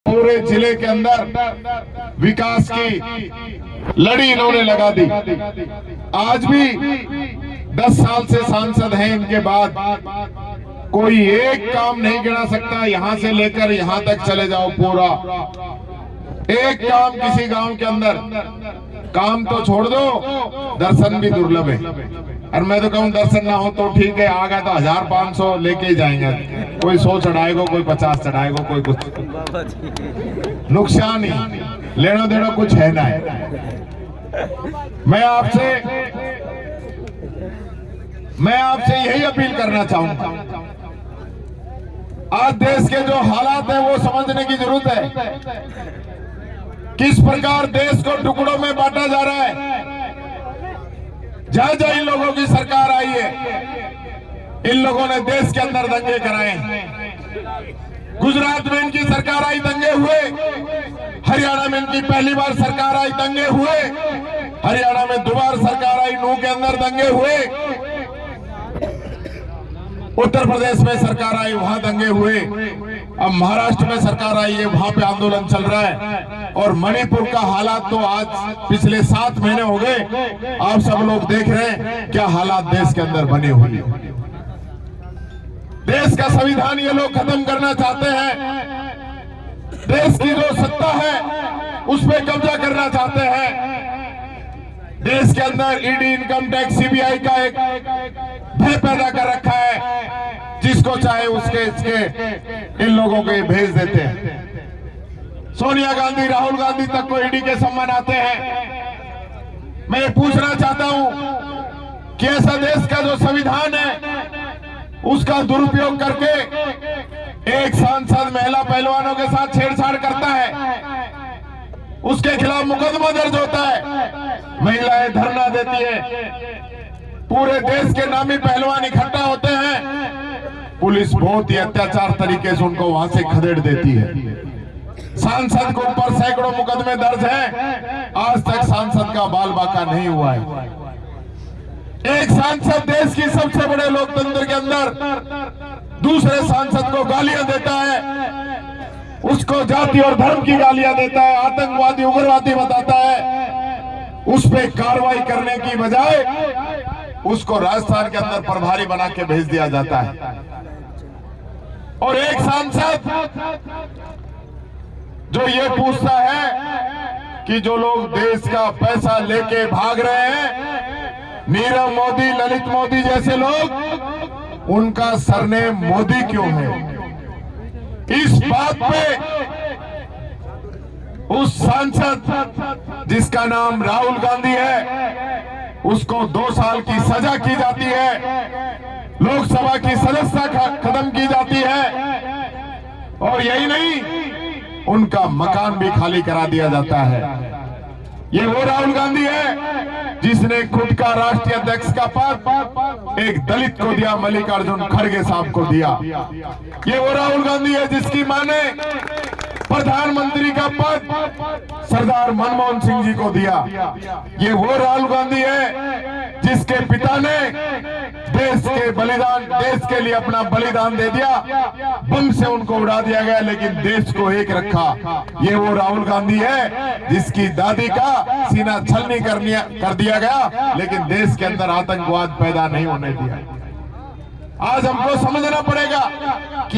पूरे जिले के अंदर विकास की लड़ी इन्होंने लगा दी। आज भी 10 साल से सांसद हैं, इनके बाद कोई एक काम नहीं गिना सकता। यहां से लेकर यहां तक चले जाओ, पूरा एक काम किसी गांव के अंदर, काम तो छोड़ दो, दर्शन भी दुर्लभ है। और मैं तो कहूँ दर्शन ना हो तो ठीक है, आ गया तो 1500 लेके ही जाएंगे। कोई 100 चढ़ाएगा, कोई 50 चढ़ाएगा, कोई कुछ नुकसान ही, लेना देना कुछ है ना है। मैं आपसे यही अपील करना चाहूंगा, आज देश के जो हालात है वो समझने की जरूरत है। किस प्रकार देश को टुकड़ों में बांटा जा रहा है। जहां जहां इन लोगों की सरकार आई है, इन लोगों ने देश के अंदर दंगे कराए। गुजरात में इनकी सरकार आई, दंगे हुए। हरियाणा में इनकी पहली बार सरकार आई, दंगे हुए। हरियाणा में दोबारा सरकार आई, नूह के अंदर दंगे हुए। उत्तर प्रदेश में सरकार आई, वहां दंगे हुए। अब महाराष्ट्र में सरकार आई है, वहां पे आंदोलन चल रहा है। और मणिपुर का हालात तो आज पिछले 7 महीने हो गए, आप सब लोग देख रहे हैं क्या हालात देश के अंदर बने हुए हैं। देश का संविधान ये लोग खत्म करना चाहते हैं। देश की जो सत्ता है उस पर कब्जा करना चाहते हैं। देश के अंदर ईडी, इनकम टैक्स, सीबीआई का एक भय पैदा कर रखा है। जिसको चाहे उसके इन लोगों को भेज देते हैं। सोनिया गांधी, राहुल गांधी तक को ईडी के सम्मान आते हैं। मैं ये पूछना चाहता हूं कि ऐसा देश का जो संविधान है उसका दुरुपयोग करके एक सांसद महिला पहलवानों के साथ छेड़छाड़ करता है, उसके खिलाफ मुकदमा दर्ज होता है, महिलाएं धरना देती है, पूरे देश के नामी पहलवान इकट्ठा होते हैं, पुलिस बहुत ही अत्याचार तरीके से उनको वहां से खदेड़ देती है। सांसद के ऊपर सैकड़ों मुकदमे दर्ज हैं, आज तक सांसद का बाल बाका नहीं हुआ है। एक सांसद देश की सबसे बड़े लोकतंत्र के अंदर दूसरे सांसद को गालियां देता है, उसको जाति और धर्म की गालियां देता है, आतंकवादी, उग्रवादी बताता है। उस पर कार्रवाई करने की बजाय उसको राजस्थान के अंदर प्रभारी बना के भेज दिया जाता है। और एक सांसद जो ये पूछता है कि जो लोग देश का पैसा लेके भाग रहे हैं, नीरव मोदी, ललित मोदी जैसे लोग, उनका सरनेम मोदी क्यों है। इस बात पे उस सांसद जिसका नाम राहुल गांधी है, उसको 2 साल की सजा की जाती है, लोकसभा की सदस्यता खत्म की जाती है। और यही नहीं, उनका मकान भी खाली करा दिया जाता है। ये वो राहुल गांधी है जिसने खुद का राष्ट्रीय अध्यक्ष का पद एक दलित को दिया, मल्लिकार्जुन खड़गे साहब को दिया। ये वो राहुल गांधी है जिसकी मां ने प्रधानमंत्री का पद सरदार मनमोहन सिंह जी को दिया। ये वो राहुल गांधी है जिसके पिता ने देश के लिए अपना बलिदान दे दिया। बम से उनको उड़ा दिया गया, लेकिन देश को एक रखा। ये वो राहुल गांधी है जिसकी दादी का सीना छलनी कर दिया गया, लेकिन देश के अंदर आतंकवाद पैदा नहीं होने दिया। आज हमको समझना पड़ेगा कि